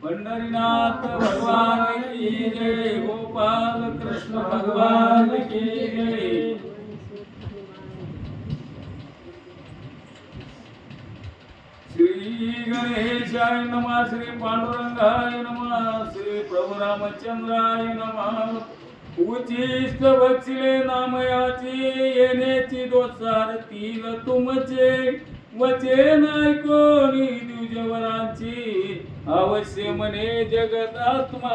पंढरीनाथ भगवान की जय, गोपाल कृष्ण भगवान की जय। श्री गणेशाय नमः, श्री पांडुरंगाय नमः, श्री प्रभु रामचंद्राय नमः। उचिष्ट बक्षिले नामयाची येण्याची दोसारतील तुमचे वचन ऐकोनी द्विजवरांची अवश्य मने जगदात्मा।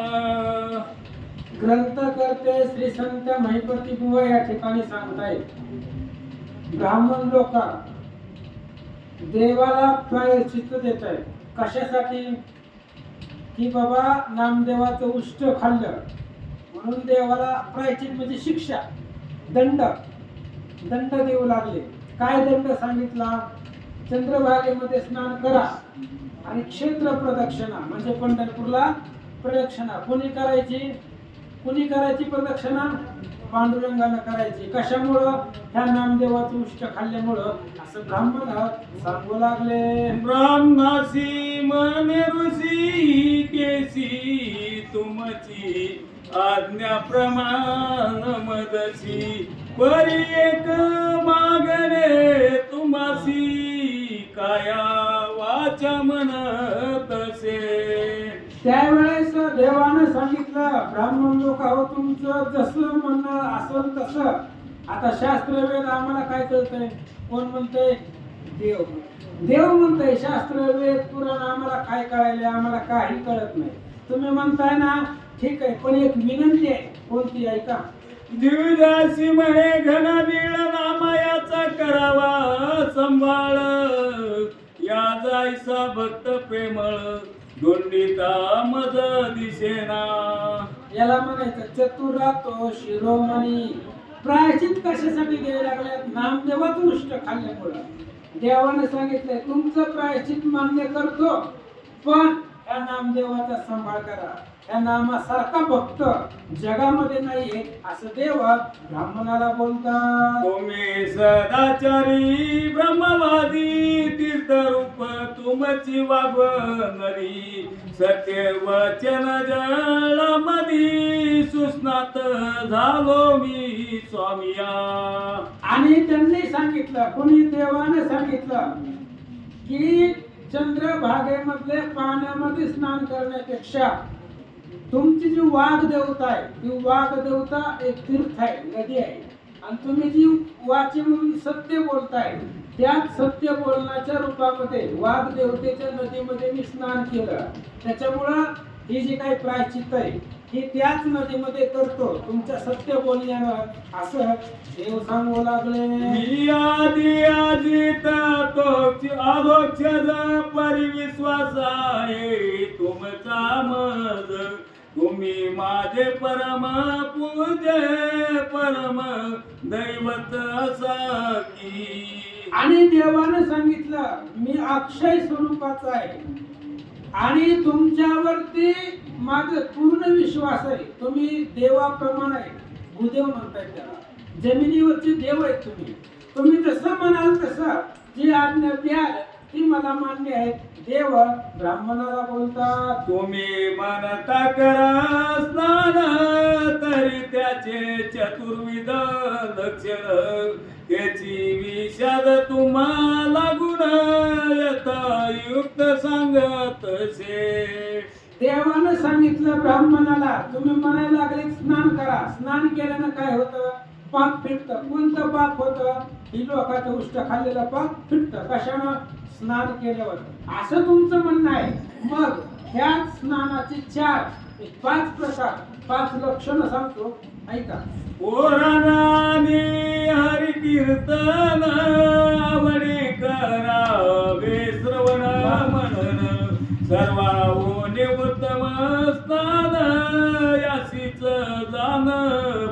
ग्रंथकर्ते श्री संत महिपती बुवा या ठिकाणी सांगतायत, ब्राह्मण लोक देवाला प्रायश्चित्त देत आहेत. कशासाठी? की बाबा नामदेवाचं उष्ट खाल्लं म्हणून देवाला प्रायश्चित्त म्हणजे शिक्षा, दंड देऊ लागले. काय दंड सांगितला? चंद्रभागेमध्ये स्नान करा आणि क्षेत्र प्रदक्षिणा म्हणजे पंढरपूरला प्रदक्षिणा कोणी करायची प्रदक्षिणा? पांडुरंगानं करायची. कशामुळं? ह्या नामदेवाचं उष्ट खाल्ल्यामुळं असं ब्राह्मण सांगू लागले. ब्राह्मणासी मने ऋषी केसी तुमची आज्ञा प्रमाण मदसी परी एक मागणे तुम्हासी काया वाचा मन तसे. त्यावेळेस देवानं सांगितलं, ब्राह्मण लोक हो तुमचं जसं म्हणणं असेल तसं. आता शास्त्रवेद आम्हाला काय कळतंय? कोण म्हणतंय? देव म्हणतंय. शास्त्रवेद पुराण आम्हाला काय कळायले? आम्हाला काही कळत नाही. तुम्ही म्हणताय ना, ठीक आहे, पण एक विनंती आहे. कोणती? ऐका. द्विजासी म्हणे घन बीळ नामयाचा करावा संभाळ, या जायसा भक्त प्रेमळ दोंडिता मज दिसेना. याला म्हणायचं चतुरा तो शिरोमणी. प्रायश्चित कशासाठी द्यायला लागल्यात? नामदेवाचं उष्ट खाल्ल्यामुळं. देवाने सांगितलंय तुमचं प्रायश्चित मान्य करतो, पण या नामदेवाचा सांभाळ करा. या नामासारखा भक्त जगामध्ये नाहीये असं देव ब्राह्मणाला बोलतात. तुम्ही सदाचारी ब्रह्मवादी तीर्थरूप तुमची वागणरी, सत्य वचन जळामधी सुस्नात झालो मी स्वामिया. आणि त्यांनी सांगितलं, कोणी? देवाने सांगितलं की चंद्रभागेमधले पाण्यामध्ये स्नान करण्यापेक्षा तुमची जी वाघ देवता आहे, ती वाघ देवता एक तीर्थ आहे, नदी आहे. आणि तुम्ही जी वाची म्हणून सत्य बोलताय, त्याच सत्य बोलण्याच्या रूपामध्ये वाघ देवतेच्या नदीमध्ये मी स्नान केलं. त्याच्यामुळं ही जी काही प्रायश्चित्त आहे ही त्याच नदीमध्ये करतो तुमच्या सत्य बोलण्यानं, असं देव सांगू लागले. मी आधी अजित अधोक्षज परिविश्वास आहे तुमचा मज, तुम्ही माझे परम पूजे परम दैवत असा की. आणि देवानं सांगितलं मी अक्षय स्वरूपाचा आहे आणि तुमच्यावरती माझा पूर्ण विश्वास आहे. तुम्ही देवाप्रमाणे आहे. भूदेव म्हणताय त्याला. जमिनीवरचे देव आहेत तुम्ही जसं म्हणाल तसं जी आज्ञा द्याल ती मला मान्य आहे. देव ब्राह्मणाला बोलतात, तुम्ही म्हणता करा स्नान तरी त्याचे चतुर्विध लक्षण, त्याची विषाद तुम्हाला गुण यथायुक्त सांगत से. देवानं सांगितलं ब्राह्मणाला, तुम्ही म्हणायला लागले स्नान करा. स्नान केल्यानं काय होतं? पाप फिटतं. कोणतं पाप होतं? ही लोकांचं उष्ट खाल्लेलं पाप फिटतं. कशानं? स्नान केल्यावर. असं तुमचं म्हणणं आहे. मग ह्या स्नानाचे 5 प्रकार, 5 लक्षणं सांगतो, ऐका. पुराणाने हरि कीर्तन आवडे करावे श्रवण मनन, सर्वाहुनी उत्तम स्नान यासीच जाण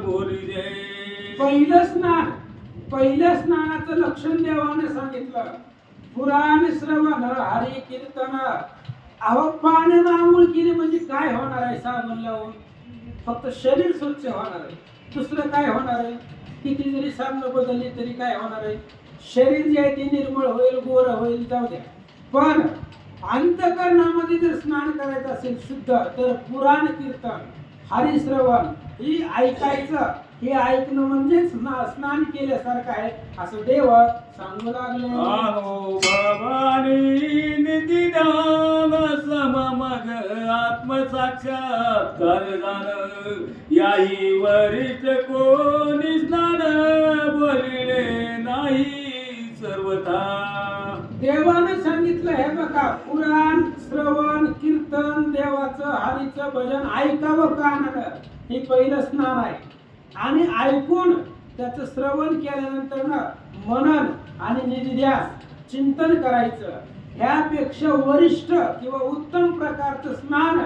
बोलिजे. पहिलं स्नानाचं लक्षण देवाने सांगितलं. पुराण श्रवण हरी कीर्तन. अहो पाण्यानं आंघोळ केली म्हणजे काय होणार आहे? साबण लावून फक्त शरीर स्वच्छ होणार आहे. दुसरं काय होणार आहे? किती जरी साबण बदलली तरी काय होणार आहे? शरीर जे आहे ते निर्मळ होईल, गोर होईल, जाऊ द्या. पण अंतकरणामध्ये जर स्नान करायचं असेल शुद्ध, तर पुराण कीर्तन, हरिश्रवण ही ऐकायचं. हे ऐकणं म्हणजे स्नान केल्यासारखं आहे असं देव सांगू लागले. अनुभवानी नितीदान सममग आत्मसाक्षात्कार झालं. याही वरिष्ठ कोणी स्नान बोलिले नाही सर्वथा. देवानं सांगितलं हे बघा, पुराण श्रवण कीर्तन, देवाचं हरीचं भजन ऐकावं कानानं, हे पहिलं स्नान आहे. आणि ऐकून त्याचं श्रवण केल्यानंतर ना मनन आणि निधिध्यास चिंतन करायचं. ह्यापेक्षा वरिष्ठ किंवा उत्तम प्रकारचं स्नान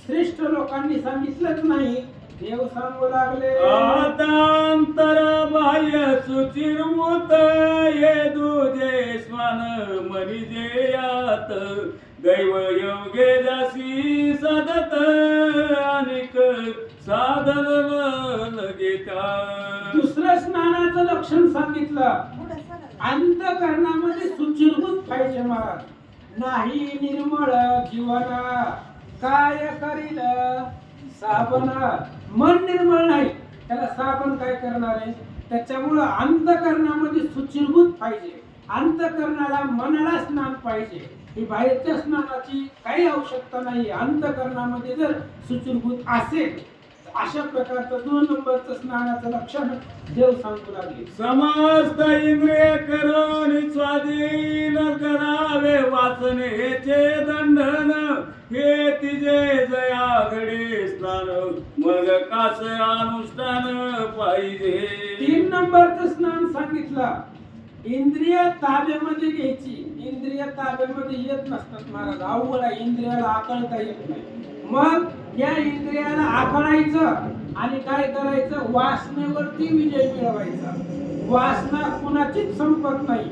श्रेष्ठ लोकांनी सांगितलंच नाही. देव सांगू लागले. आतांतर बाह्य सुचिरभूत ये दुजे स्वान मनिजे यात दैव योगे जासी साधत अनेक साधन लगेता. दुसरं स्नानाचं लक्षण सांगितलं. अंतकरणामध्ये सुचिरभूत पाहिजे महाराज. नाही निर्मळ जीवन काय करील साबण. मन निर्मळ नाही, त्याला साबण काय करणार आहे. त्याच्यामुळं अंतकरणामध्ये सुचिरभूत पाहिजे. अंतकरणाला मनाला स्नान पाहिजे. ही बाहेरच्या स्नानाची काही आवश्यकता नाही. अंतकरणामध्ये जर सुचिरभूत असेल, अशा प्रकारचं 2 नंबरचं स्नानाचं लक्षण देव सांगू लागले. समस्त इंद्रिय करून स्वाधीन करावे वाचनेचे दंडन. हे तिजे जयाकडे स्नान मग कास अनुष्ठान पाहिजे. 3 नंबरचं स्नान सांगितलं. इंद्रिय ताब्यामध्ये घ्यायची. इंद्रिय ताब्यामध्ये येत नसतात महाराज. अवघड आहे, इंद्रियाला आकळता येत नाही. मग या इंद्रियाला आखडायचं आणि काय करायचं, वासनेवरती विजय मिळवायचा. वासना कुणाचीच संपत नाही.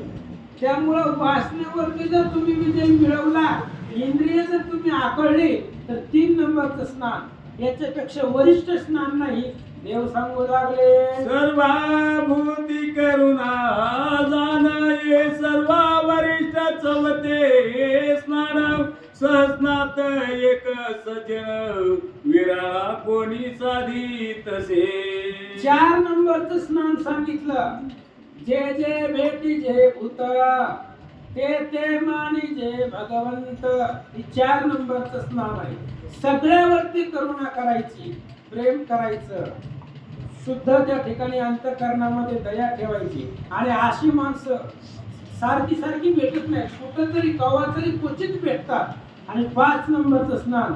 त्यामुळं वासनेवरती जर तुम्ही विजय मिळवला, इंद्रिय जर तुम्ही आखडले, तर 3 नंबरचं स्नान. याच्यापेक्षा वरिष्ठ स्नान नाही. देव सांगू लागले. सर्वभूती करुणा जाण ये सर्व वरिष्ठ चवते स्नान. सहस्नात एक सजन विरा कोणी साधी तसे. 4 नंबरचं स्नान सांगितलं. जे जे भेटी जे भूत ते मानी जे भगवंत. हे 4 नंबरचं स्नान आहे. सगळ्यावरती करुणा करायची, प्रेम करायचं, शुद्ध त्या ठिकाणी अंतकरणामध्ये दया ठेवायची. आणि अशी माणसं सारखी सारखी भेटत नाही, कुठं तरी कवा तरी क्वचित भेटतात. आणि 5 नंबरचं स्नान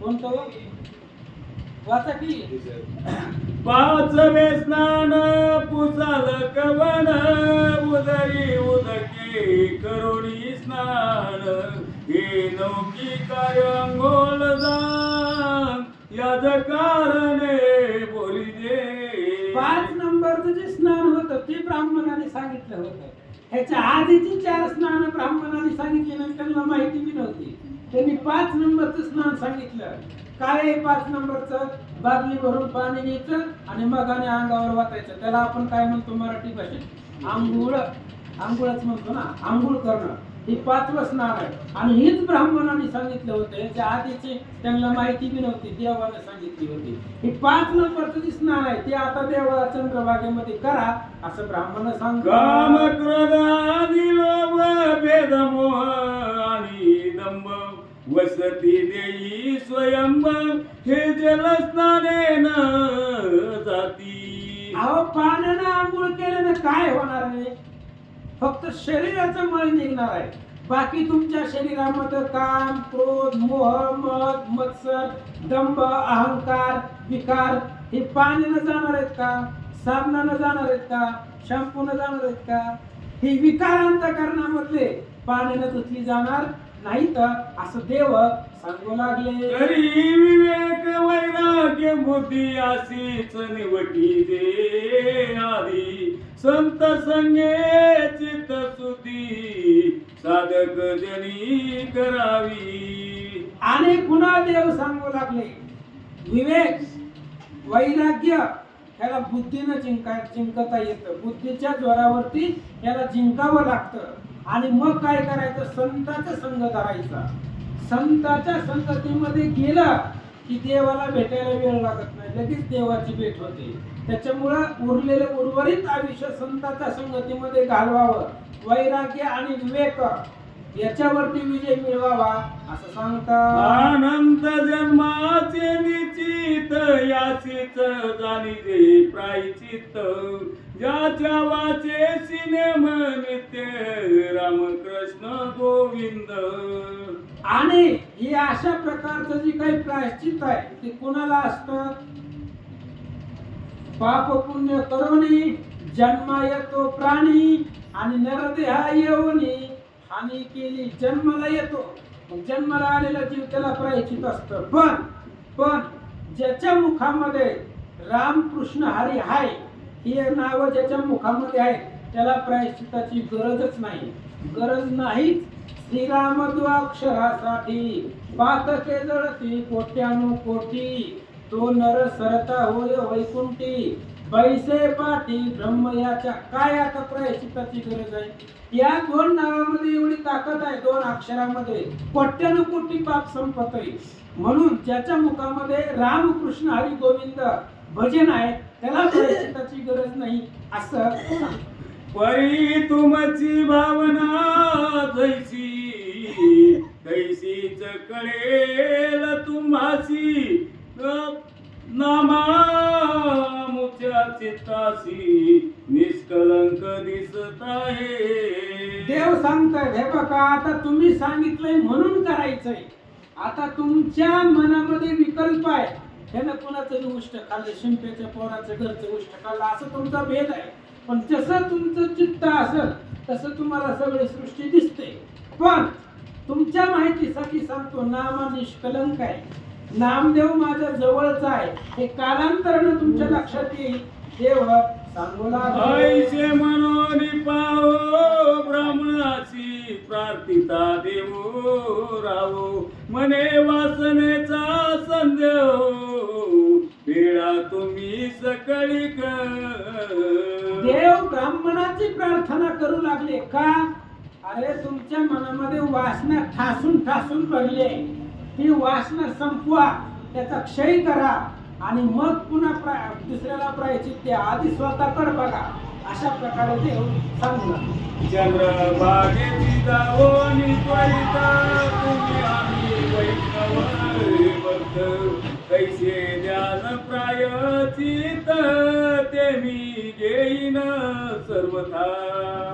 कोणतं वाचा की. 5वे स्नान पुसाल कवन उदरी उदके करुणी स्नान. हे नौकी काय अंघोळ जाण याच कारणे बोलिजे. 5 नंबरचं जे स्नान होतं ते ब्राह्मणाने सांगितलं होतं. ह्याच्या आधीची 4 स्नान ब्राह्मणाने सांगितली नाही, त्यांना माहिती बी नव्हती. त्यांनी 5 नंबरचं स्नान सांगितलं. काय आहे 5 नंबरचं? बादली भरून पाणी घ्यायचं आणि मग आणि अंगावर वाचायचं. त्याला आपण काय म्हणतो मराठी भाषेत? आंघोळ. आंघोळच म्हणतो ना, आंघोळ करणं. ही 5वं स्नान आहे. आणि हीच ब्राह्मणाने सांगितलं होतं. याच्या आधीची त्यांना माहिती बी नव्हती, देवाने सांगितली होती. ही 5 नंबरचं जे स्नान आहे ते आता देवा चंद्रभागेमध्ये करा असं ब्राह्मण सांगतो. काम क्रोध आदी लोभ भेद मोह आणि दंभ वसती देई स्वयंभ. हे जलस्नाने न जाती. अहो, पाण्यानं आंघोळ केल्यानं काय होणार आहे? फक्त शरीराचं मळ निघणार आहे. बाकी तुमच्या शरीरामध्ये काम क्रोध मोह मद मत्सर दंभ अहंकार विकार हे पाण्यानं जाणार आहेत का? साबणानं जाणार आहेत का? शॅम्पूनं जाणार आहेत का? हे विकार अंतकरणामधले पाण्यानं धुतली जाणार नाहीत असं देव सांगू लागले. तरी विवेक वैराग्य बुद्धी अशीच निवटी दे आधी. संत संगे चित्त सुधी साधक जनी करावी. आणि पुन्हा देव सांगू लागले. विवेक वैराग्य ह्याला बुद्धीनं जिंकता येतं. बुद्धीच्या जोरावरती ह्याला जिंकावं लागतं. आणि मग काय करायचं, संताचा संग धरायचा. संताच्या संगतीमध्ये गेलं की देवाला भेटायला वेळ लागत नाही, लगेच देवाची भेट होते. त्याच्यामुळं उर्वरित आयुष्य संताच्या संगतीमध्ये घालवावं. वैराग्य आणि विवेक याच्यावरती विजय मिळवावा असं सांगतात. अनंत जन्माचे निश्चित यासीच जाणीजे प्रायचित, ज्याच्या वाचे सिनेम नित्य रामकृष्ण गोविंद. आणि ही अशा प्रकारचं जी काही प्रायश्चित आहे ते कोणाला असतं, पाप पुण्य करोनी जन्मा येतो प्राणी आणि नरदेहा येऊनी हानी केली जन्माला येतो. मग जन्माला आलेला जीव त्याला प्रायश्चित असतं. पण ज्याच्या मुखामध्ये रामकृष्ण हरी हाय हे नाव ज्याच्या मुखामध्ये आहे त्याला प्रायश्चिताची गरजच नाही. गरज नाहीच. श्रीराम द्वाक्षरासाठी पातके जळती कोट्यानुकोटी, तो नर सरता होय वैकुंठी, बैसे पाठी ब्रह्म याच्या. काय आता प्रायश्चिताची गरज आहे? या दोन नावामध्ये एवढी ताकद आहे, दोन अक्षरामध्ये कोट्यानुकोटी पाप संपत आहे. म्हणून ज्याच्या मुखामध्ये रामकृष्ण हरी गोविंद भजन आहे त्याला प्रायश्चिताची गरज नाही असं. परी तुमची भावना जैसी तैसीच कळेल तुम्हासी, नामामुच्या चित्तासी निष्कलंक दिसत आहे. देव सांगताय, हे बघा आता तुम्ही सांगितलंय म्हणून करायचंय. आता तुमच्या मनामध्ये विकल्प आहे, त्यानं कुणाचं उष्ट खाल्लं, शिंप्याच्या पोराचं घरचं उष्ट खाल्लं, असं तुमचा भेद आहे. पण जसं तुमचं चित्त असेल तसं तुम्हाला सगळी सृष्टी दिसते. पण तुमच्या माहितीसाठी सांगतो, नाम निष्कलंक आहे. नामदेव माझ्या जवळचा आहे हे कालांतरानं तुमच्या लक्षात येईल. देव सांगू लागले, ऐसे मनोनी पाहो ब्राह्मणाची प्रार्थिता देवो राहो, मने वासनेचा संदेह वेळा तुम्ही सकळी देव ब्राह्मणाची प्रार्थना करू लागले का? अरे तुमच्या मनामध्ये वासना ठासून भरली, ती वासना संपवा, त्याचा क्षय करा आणि मग पुन्हा दुसऱ्याला प्रायश्चित द्या. आधी स्वतःकडे बघा. अशा प्रकारे देव सांगला. चंद्रभागेची जावोनी त्वरिता, तुम्ही आम्ही वैष्णव भक्त, कैसे ध्यान प्रायचित ते मी घेईन सर्वथा.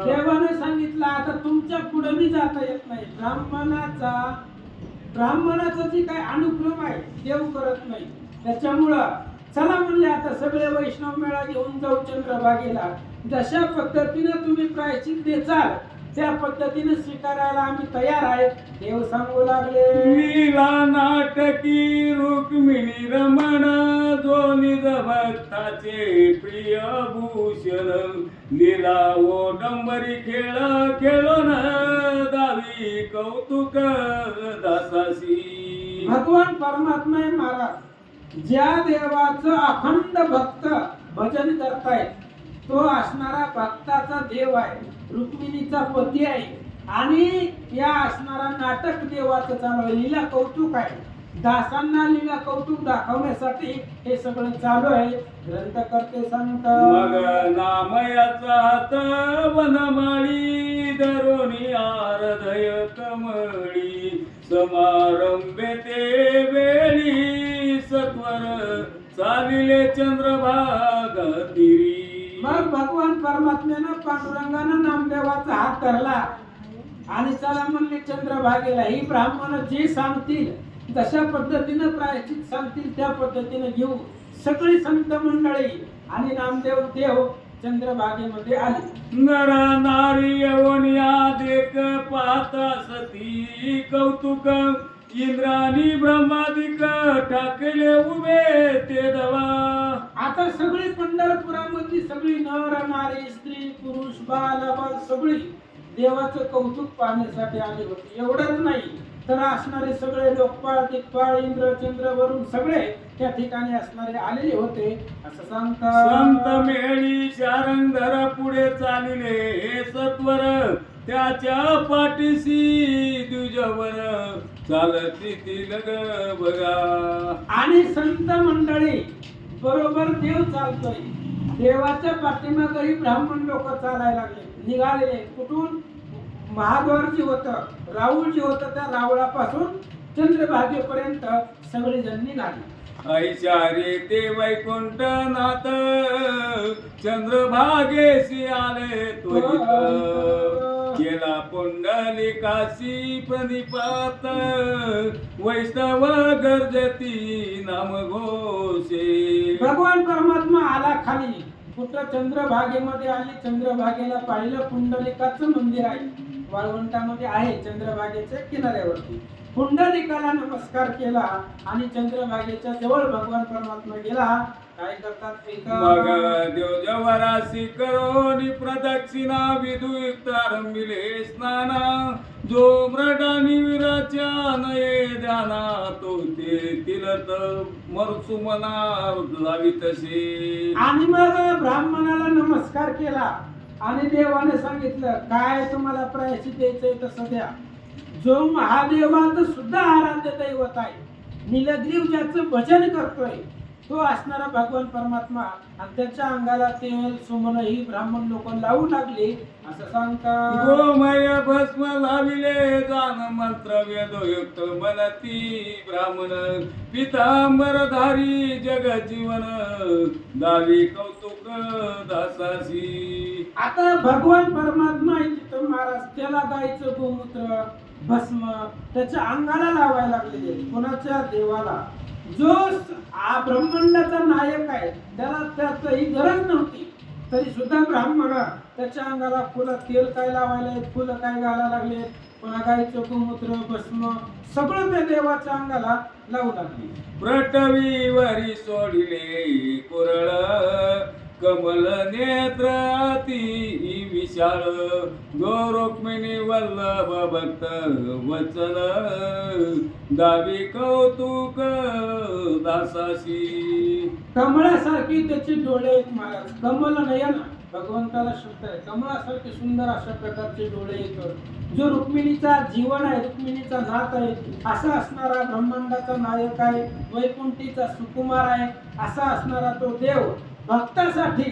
देवाने सांगितलं आता तुमच्या पुढे मी जाता येत नाही. ब्राह्मणाचा जी काय अनुक्रम आहे देव करत नाही. त्याच्यामुळं चला म्हणले आता सगळे वैष्णव मेळा घेऊन जाऊ चंद्रभागेला. जशा पद्धतीने तुम्ही प्रायश्चित देचाल त्या पद्धतीने स्वीकारायला आम्ही तयार आहे. देव सांगू लागले, लीला नाटकी रुक्मिणी रमण, जो निज भक्ताचे प्रिय भूषण, लीला ओडंबरी खेळ खेळून दावी कौतुक दासासी. भगवान परमात्मा महाराज ज्या देवाचं अखंड भक्त भजन करतायत तो असणारा भक्ताचा देव आहे, रुक्मिणीचा पती आहे. आणि या असणारा नाटक देवाचं चालू आहे, लीला कौतुक आहे. दासांना लीला कौतुक दाखवण्यासाठी हे सगळं चालू आहे. ग्रंथकर्ते सांगतात, मग नामयाचा हात वनमाळी, धरोनी आरधय कमळी, समारंभे ते वेळी सत्वर चालिले चंद्रभाग तिरी. मग भगवान परमात्म्यानं पांडुरंगानं नामदेवाचा हात धरला आणि चला म्हणले चंद्रभागेला. ही ब्राह्मण जे सांगतील जशा पद्धतीनं प्रायश्चित सांगतील त्या पद्धतीने घेऊ. सगळी संत मंडळी आणि नामदेव देव चंद्रभागेमध्ये आले. नर नारी यवनिया देख पाहता सती कौतुक, इंद्रानी ब्रह्मादिक टाकले उभे ते दवा. आता सगळी पंढरपुरामधली सगळी नर नारी स्त्री पुरुष बाल बाल सगळी देवाचं कौतुक पाहण्यासाठी आले होते. एवढंच नाही तर असणारे सगळे लोकपाळ दिग्पाळ इंद्र चंद्र वरून सगळे त्या ठिकाणी असणारे आलेले होते असं सांगतात. संत मेळी शारंगधर पुढे चालिले, हे सत्वर त्याच्या पाठीशी द्विजवर चालती ती लग बघा. आणि संत मंडळी बरोबर देव चालतोय, देवाच्या पाठीमागही ब्राह्मण लोक चालायला लागले, निघालेले. कुठून? महाद्वार जे होतं, राऊळ जे होतं, त्या रावळापासून चंद्रभागेपर्यंत सगळे जण निघाले. ऐशा रे ते वैकुंठनाथ चंद्रभागेशी आले त्वरित. केला पुंडलिकाशी प्रणिपात वैष्णव गर्जती नाम घोषे. भगवान परमात्मा आला खाली. कुठं? चंद्रभागेमध्ये आली. चंद्रभागेला पाहिलं, पुंडलिकाचं मंदिर आहे, वाळवंटामध्ये आहे, चंद्रभागेच्या किनाऱ्यावरती. पुंडलिकाला नमस्कार केला आणि चंद्रभागेच्या जवळ भगवान परमात्मा गेला. काय करतात? मग देवजवराशी करोनी प्रदक्षिणा विधुयुक्त आरंभिले स्नाना. जो मृडानी विराच्या नये ध्याना तो ते तिलत मरसुमना लावी तसे. आणि मग ब्राह्मणाला नमस्कार केला आणि देवाने सांगितलं, काय तुम्हाला प्रायश्चित द्यायचंय तसं द्या. जो महादेवाचं सुद्धा आराध्य दैवत आहे, नीलग्रीव ज्याचं भजन करतोय, तो असणारा भगवान परमात्मा, आणि त्याच्या अंगाला तेल सुमन ही ब्राह्मण लोक लावू लागले. असं सांगतात, गोमय भस्म लाविले जान मंत्र वेदोयुक्त मनती ब्राह्मण. पितांबरधारी जग जीवन दावी कौतुक दासासी. आता भगवान परमात्मा आहे तिथं महाराज, त्याला गायचं गोमूत्र भस्म त्याच्या अंगाला लावायला लागलेले. कोणाच्या? देवाला. जो ब्रह्मांडाचा नायक आहे, त्याला त्याची गरज नव्हती, तरी सुद्धा ब्राह्मण त्याच्या अंगाला फुलं तेल काय लावायला, फुलं काय घालायला लागले, पुन्हा गायचं गोमूत्र भस्म सगळं त्या देवाच्या अंगाला लावू लागले. प्रटवीवरी सोडिले कुरळ कमल नेत्र अति विशाळ. जो रुक्मिणी वल्लभ भक्त वचन दावी कौतुक दासाशी. कमळासारखी त्याचे डोळे आहेत महाराज. कमल नयन भगवंताला शब्द आहे, कमळासारखे सुंदर अशा प्रकारचे डोळे येतात. जो रुक्मिणीचा जीवन आहे, रुक्मिणीचा नाथ आहे, असा असणारा ब्रह्मांडाचा नायक आहे, वैकुंठीचा सुकुमार आहे, असा असणारा तो देव भक्तासाठी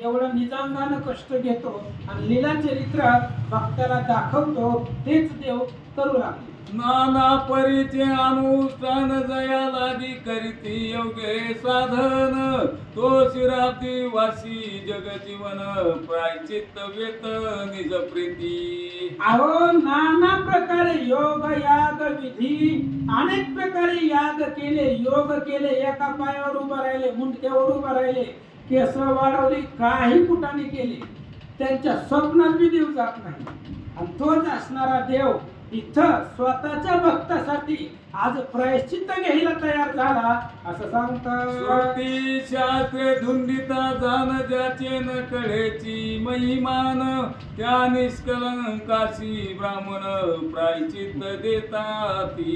एवढं निजांगानं कष्ट घेतो आणि लीला चरित्र भक्ताला दाखवतो. तेच देव करू लागले. नाना परीचे अनुष्ठान जया लागी करीती योगे साधन. तो शिराती वासी जग जीवन प्रायचित्त वेत निज प्रीती. अहो, नाना प्रकारे योग याग विधी, अनेक प्रकारे याग केले, योग केले, एका पायावर उभं राहिले, मुंडक्यावर उभं राहिले, केस वाढवली, काही कुटाने केले, त्यांच्या स्वप्नात बी देव जात नाही. आणि तोच असणारा देव इथं स्वतःच्या भक्तासाठी आज प्रायश्चित्त घ्यायला तयार झाला. असं सांगतात, स्वाती शास्त्रे धुंडिता जाण ज्याचे न कळेची महिमान. त्या निष्कलंकाशी ब्राह्मण प्रायचित्त देताती.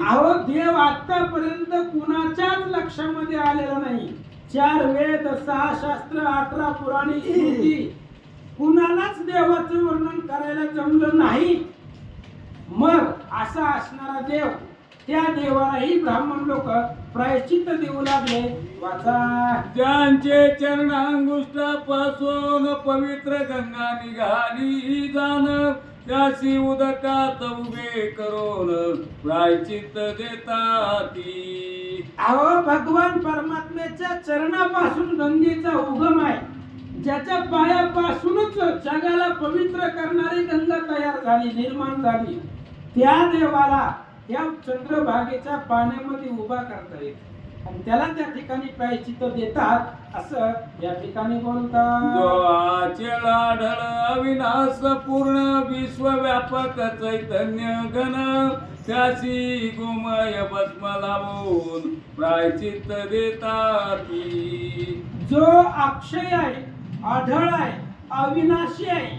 अहो, देव आतापर्यंत कुणाच्याच लक्षामध्ये आलेला नाही. 4 वेद, 6 शास्त्र, 18 पुराणी स्मृती, कुणालाच देवाचं वर्णन करायला जमलं नाही. मग असा असणारा देव, त्या देवालाही ब्राह्मण लोक प्रायश्चित्त देऊ लागले. वाचा, ज्यांचे चरणांगुष्ठापासून पवित्र गंगा निघाली जाण. त्याशी उदकात उभे करून प्रायचित्त देताती. अहो, भगवान परमात्म्याच्या चरणापासून गंगेचा उगम आहे. ज्याच्या पायापासूनच जगाला पवित्र करणारी गंगा तयार झाली, निर्माण झाली, त्या देवाला या चंद्रभागेच्या पाण्यामध्ये उभा करता येत आणि त्याला त्या ठिकाणी प्रायश्चित्त देतात. असं या ठिकाणी बोलतात, जो आचेला ढळ अविनाश पूर्ण विश्वव्यापक चैतन्य घन. त्याशी गोमय भस्म लावून प्रायचित्त देताती. जो अक्षय आहे, आढळ आहे, अविनाशी आहे,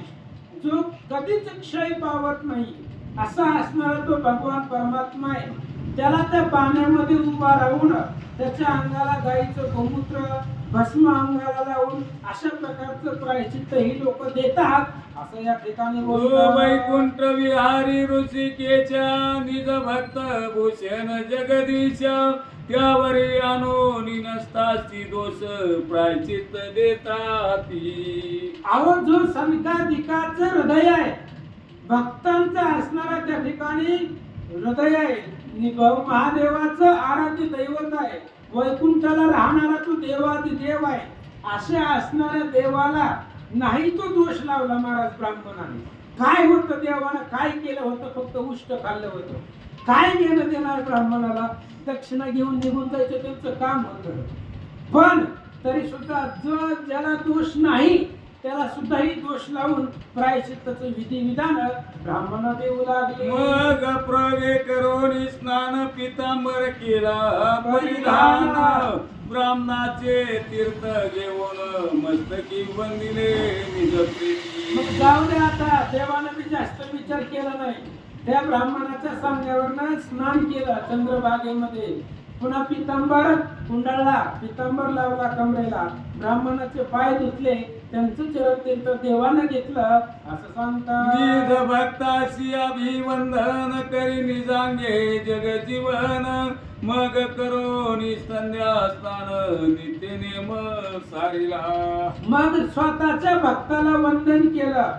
जो कधीच क्षय पावत नाही, असा असणारा तो भगवान परमात्मा आहे. त्याला त्या पाण्यामध्ये उभा राहून त्याच्या अंगाला गाईचं गोमूत्र भस्म अंगाला लावून अशा प्रकारचं प्रायश्चित्त ही लोक देतात असं या ठिकाणी ओ बोलतात. वैकुंठ विहारी ऋषिकेच्या निज भक्त भूषण जगदीश त्यावरी आणून नसताची दोष प्रायचित्त देताती. अहो जो संकादिकाचं हृदय आहे भक्तांचं असणारा त्या ठिकाणी हृदय आहे महादेवाचं आराध्य दैवत आहे वैकुंठाला राहणारा तो देवादिदेव आहे अशा असणाऱ्या देवाला नाही तो दोष लावला महाराज ब्राह्मणाने. काय होतं देवानं काय केलं होतं फक्त उष्ट खाल्लं होतं काय घेणं देणार ब्राह्मणाला दक्षिणा घेऊन निघून जायचं त्यांचं काम होतं. पण तरी सुद्धा जो ज्याला दोष नाही त्याला सुद्धाही दोष लावून प्रायश्चित्ताचं विधिविधान ब्राह्मण देऊ लागले. मग प्रवे करून स्नान पितांबर केला परिधान ब्राह्मणाचे तीर्थ घेऊन मस्तकी वंदिले निज प्रीती. मग जाऊ दे आता देवानं बी जास्त विचार केला नाही त्या ब्राह्मणाच्या सांगण्यावरनं स्नान केलं चंद्रभागेमध्ये पुन्हा पितांबर कुंडळला पितांबर लावला कमरेला ब्राह्मणाचे पाय धुतले त्यांचं चरणतीर्थ देवानं घेतलं असं निज सांगतात. भक्ताशी अभिवंदन करी निजांगे जगजीवन मग करो संध्या स्नान नित्य नेम सारिला. मग स्वतःच्या भक्ताला वंदन केलं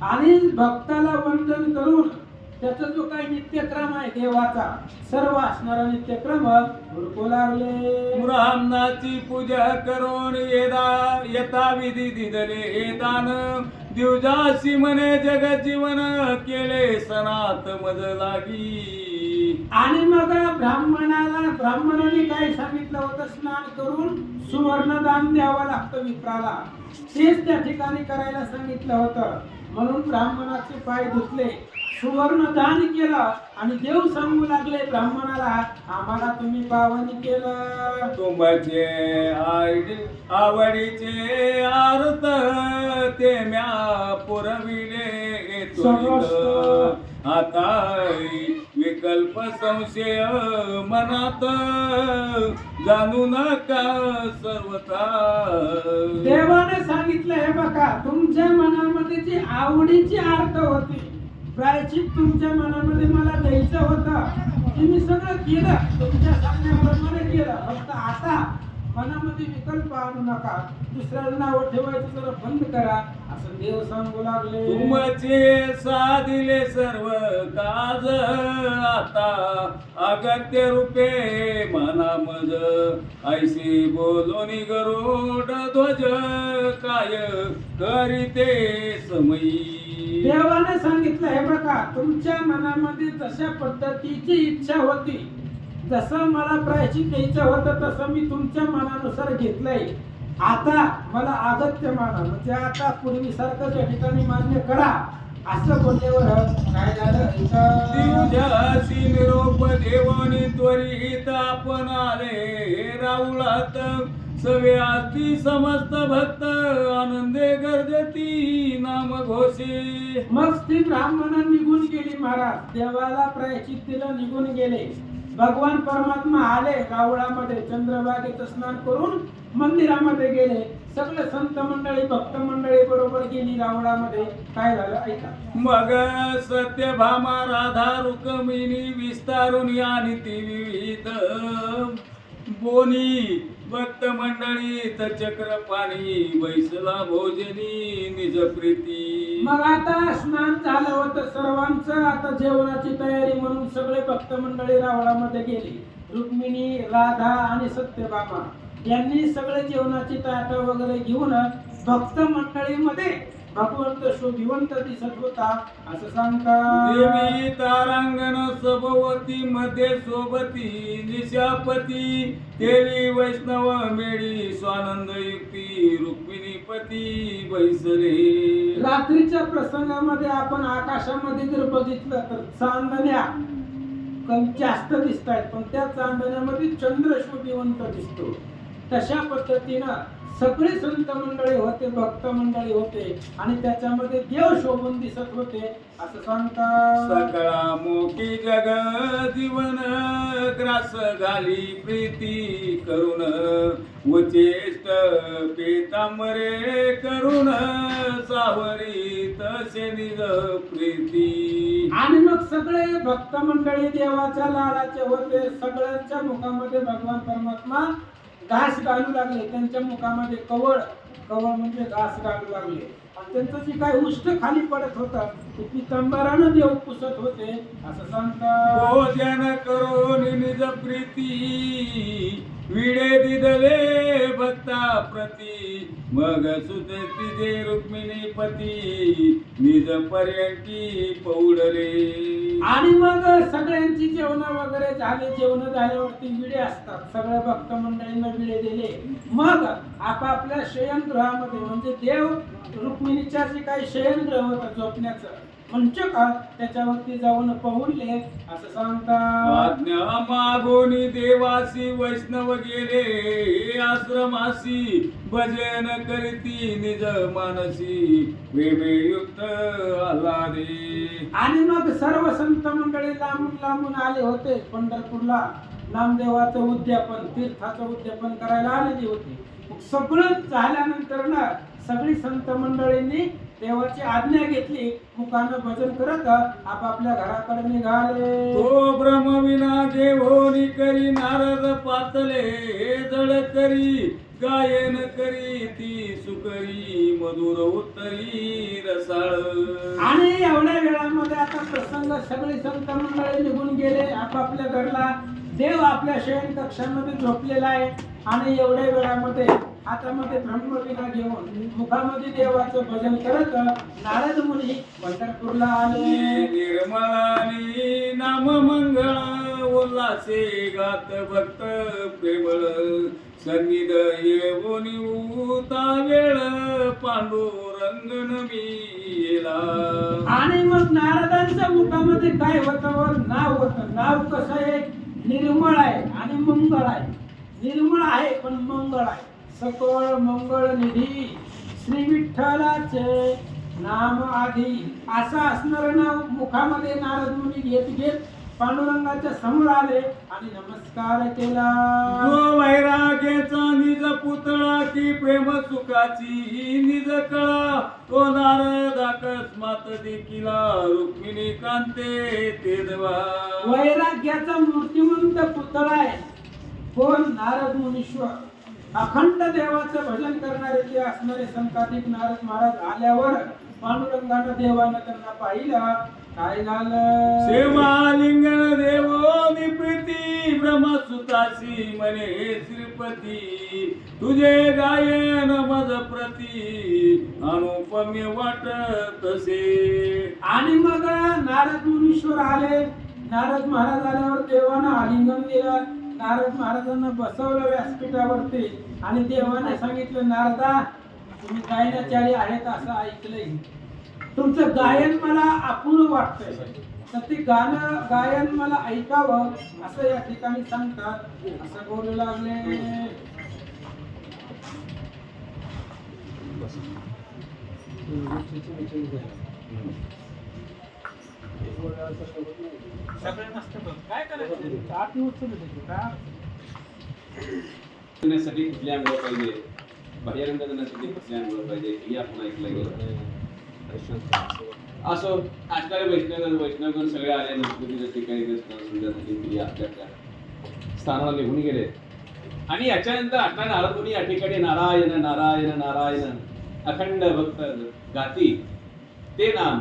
आणि भक्ताला वंदन करून त्याचा जो काही नित्यक्रम आहे देवाचा सर्व असणारा नित्यक्रम हुडकू लागले. ब्राह्मणाची पूजा करून यथा विधी दिदले दान दिवजाशी म्हणे जगजीवन केले सनात मज लागी. आणि मग ब्राह्मणाने काय सांगितलं होतं स्नान करून सुवर्ण दान द्यावं लागतं विप्राला तेच त्या ठिकाणी करायला सांगितलं होतं म्हणून ब्राह्मणाचे पाय धुतले सुवर्ण दान केलं आणि देव सांगू लागले ब्राह्मणाला आम्हाला तुम्ही पावनी केलं. तुमचे आवडीचे आरत ते म्या पुरविले तुझ आता विकल्प संशय मनात जाणू नका सर्वथा. देवाने सांगितलं हे बघा तुमच्या मनामध्ये जी आवडीची आर्त होती प्रायश्चित तुमच्या मनामध्ये मला द्यायचं होतं ते मी सगळं केलं तुमच्या सांगण्याप्रमाणे केलं फक्त आता मनामध्ये विकल्प आणू नका दुसऱ्याला नाव ठेवायचं जरा बंद करा असं देव सांगू लागले. तुमचे साधिले सर्व काज आता अगत्य रूपे मनामज ऐशी बोलोनी गरुड ध्वज काय करीते समयी. देवाने सांगितलं हे बघा तुमच्या मनामध्ये जशा पद्धतीची इच्छा होती जसं मला प्रायश्चित द्यायचं होतं तसं मी तुमच्या मनानुसार घेतलंय आता मला अगत्य माना म्हणजे आता पूर्वीसारखं त्या ठिकाणी मान्य करा असं बोलल्यावर काय झालं दिवजासी निरोप देवानी त्वरित आपण आले राहुलात सवे आस्ती समस्त भक्त आनंदे गर्जती नाम घोषे. मग ती ब्राह्मण निघून गेली महाराज देवाला प्रायश्चित्तीला निघून गेले. भगवान परमात्मा आले रावळामध्ये चंद्रभागेचं स्नान करून मंदिरामध्ये गेले सगळे संत मंडळी भक्त मंडळी बरोबर गेली रावळामध्ये. काय झालं ऐका. मग सत्यभामा राधा रुक्मिणी विस्तारून आणि ती विविध बोनी भक्त मंडळीत चक्रपाणी बैसला भोजनी निज प्रीती. मग आता स्नान झालं होतं सर्वांचं आता जेवणाची तयारी म्हणून सगळे भक्त मंडळी रावळामध्ये गेली. रुक्मिणी राधा आणि सत्यभामा यांनी सगळे जेवणाची ताट वगैरे घेऊन भक्त मंडळीमध्ये भगवंत शोभिवंत दिसत होता असं सांगतात. देवी तारांगण सभवती मध्ये सोबती निशापती देवी वैष्णव मेळी स्वानंद युक्ती रुक्मिणी पती बैसले. रात्रीच्या प्रसंगामध्ये आपण आकाशामध्ये जर बघितलं तर चांदण्या कमी जास्त दिसत आहेत पण त्या चांदण्यामध्ये चंद्र शोभिवंत दिसतो तशा पद्धतीनं सगळे संत मंडळी होते, भक्त मंडळी होते आणि त्याच्यामध्ये देव शोभून दिसत होते असं सांगतात. सकळा मोकी जग जीवन ग्रास घाली प्रीती करून उचेष्ट पीतांबरे करून सावरी तसे निज प्रीती. आणि मग सगळे भक्त मंडळी देवाच्या लाडाचे होते. सगळ्यांच्या मुखामध्ये भगवान परमात्मा घास घालू लागले. त्यांच्या मुखामध्ये कवळ, कवळ म्हणजे घास घालू लागले. आणि त्यांचं जे काही उष्ट खाली पडत होतं ते पितांबरानं देव पुसत होते असं सांगतात. भोजन करून निज प्रीती विडे दिदले भक्ता प्रती मग सुते तिजे रुक्मिणी पती निज पर्यंती पौडले. आणि मग सगळ्यांची जेवण वगैरे झाले. जेवण झाल्यावरती विडे असतात. सगळ्या भक्त मंडळींना विडे दिले. मग आपापल्या शयनगृहामध्ये म्हणजे देव रुक्मिणीच्या जे काही शयनगृह होतं झोपण्याचं मंच का त्याच्यावरती जाऊन पहुडले असं सांगतात. आज्ञा मागोनी देवासी वैष्णव गेले आश्रमासी भजन करीती निज मानसी वेवेयुक्त आल्हादे. आणि मग सर्व संत मंडळी लांबून लांबून आले होते पंढरपूरला. नामदेवाचं उद्यापन, तीर्थाचं उद्यापन करायला आलेली होती. मग सगळं झाल्यानंतर ना सगळी संत मंडळींनी देवाची आज्ञा घेतली. मुखानं भजन करत आपापल्या घराकडे निघाले. तो ब्रह्मविना जेवोनी करी नारद पातले जड करी गायन करी ती सुकरी मधुर उत्तरी रसाळ. आणि एवढ्या वेळामध्ये आता प्रसंग सगळे संत मंडळी निघून गेले आपापल्या घरला. देव आपल्या शयन कक्षामध्ये झोपलेला आहे. आणि एवढ्या वेळामध्ये हातामध्ये ब्रह्मवीणा घेऊन मुखामध्ये देवाचं भजन करत नारद मुनी पंढरपूरला आले. निर्मळानी नाम मंगळ उल्हासे गात भक्त प्रेमळ सन्निध येऊनी उता वेळ पांडुरंग नमीला. आणि मग नारदांच्या मुखामध्ये काय होतं? नाव होतं. नाव कसं आहे? निर्मळ आहे आणि मंगळ आहे. निर्मळ आहे पण मंगळ आहे. सकळ मंगळ निधी श्री विठ्ठलाचे नाम आधी असं असणार नाव मुखामध्ये नारद मुनी घेत घेत पांडुरंगाच्या समोर आले आणि नमस्कार केला. जो वैराग्याचा निज पुतळा की प्रेम सुखाची निज कळा तो नारद अकस्मात देखिला रुक्मिणी कांते ते देवा. वैराग्याचा मूर्तिमंत पुतळा आहे कोण? नारद मुनीश्वर. अखंड देवाचं भजन करणारे ते असणारे संताधिक नारद महाराज आल्यावर पांडुरंगानं देवानं त्यांना पाहिलं. काय झालं? सेवालिंगन देवो निप्रीती ब्रह्मसुतासी मने श्रीपती तुझे गायन मज प्रती अनुपम्य वाटत तसे. आणि मग नारद मुनीश्वर आले. नारद महाराज आल्यावर देवानं आलिंगन दिलं. नारद महाराजांना बसवलं व्यासपीठावरती आणि देवाने सांगितलं, नारदा तुम्ही गायनाचारी आहेत असं ऐकलंय. तुमचं गायन मला अपूर्ण वाटतंय. तर ते गायन मला ऐकावं असं या ठिकाणी सांगतात. असं बोलू लागले. काय करायचं? आठ का साठी कुठल्या अंगावर पाहिजे, बाह्यरंग जाण्यासाठी कुठल्या अंगावर पाहिजे हे आपण ऐकलं गेलं. असो आजकाल वैष्णवगण सगळे आले नसतील ठिकाणी संध्यासाठी आपल्या स्थानाला निघून गेले. आणि याच्यानंतर आता नारद मुनी या ठिकाणी नारायण नारायण नारायण अखंड भक्त गाती ते नाम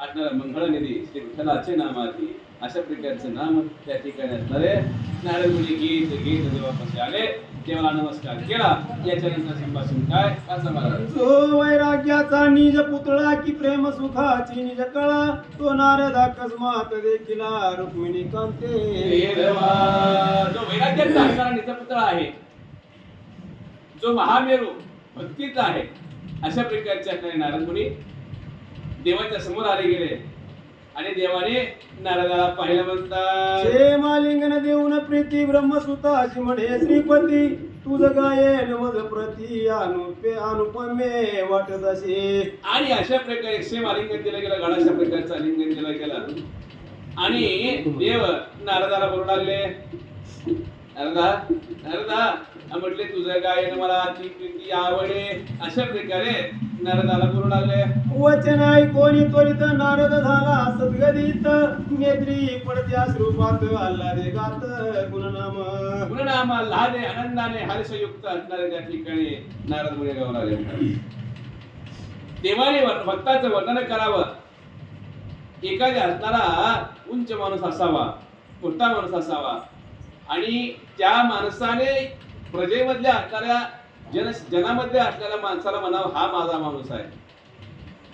आता मंगळनिधी श्री विठ्ठलाचे नाम आधी अशा प्रकारचे नाम त्या ठिकाणी असणारे नारद मुनी गीत गीत देवापाशी आले. देवाला नमस्कार केला. याच्यानंतर संभाषण काय असं मला तो वैराग्याचा निज पुतळा की प्रेम सुखाची निज कळा तो नारद अकस्मात देखिला रुक्मिणी कांते. जो वैराग्याचा असणारा निज पुतळा आहे, जो महामेरू भक्तीचा आहे, अशा प्रकारचे असणारे नारद मुनी देवाच्या समोर आले गेले आणि देवाने नारदाला पाहिलं म्हणतात हे मालिंगन देऊन प्रीती ब्रह्मसुताची म्हणे श्रीपती तुझ गायन मज प्रती अनुपमे वाटत असे. आणि अशा प्रकारे सेम आलिंगन दिलं गेलं गडाच्या प्रकारचं आलिंगन दिलं गेलं आणि देव नारदाला बोलू लागले नारदा म्हटले तुझं गायन मला अति प्रीती आवडे. अशा प्रकारे नारदाला बोलू लागले. वचन ऐकोनी त्वरित नारद झाला सद्गदित नेत्री पडते अश्रुपात आल्हादे गात गुणनाम आल्हादे आनंदाने हर्षयुक्त असणाऱ्या त्या ठिकाणी नारद मुनी गाऊ लागले. देवाने भक्ताचं वर्णन करावं. एखाद्या असणारा उंच माणूस असावा, मोठा माणूस असावा आणि त्या माणसाने प्रजेमधल्या असणाऱ्या जनामध्ये असलेल्या माणसाला म्हणावं हा माझा माणूस आहे.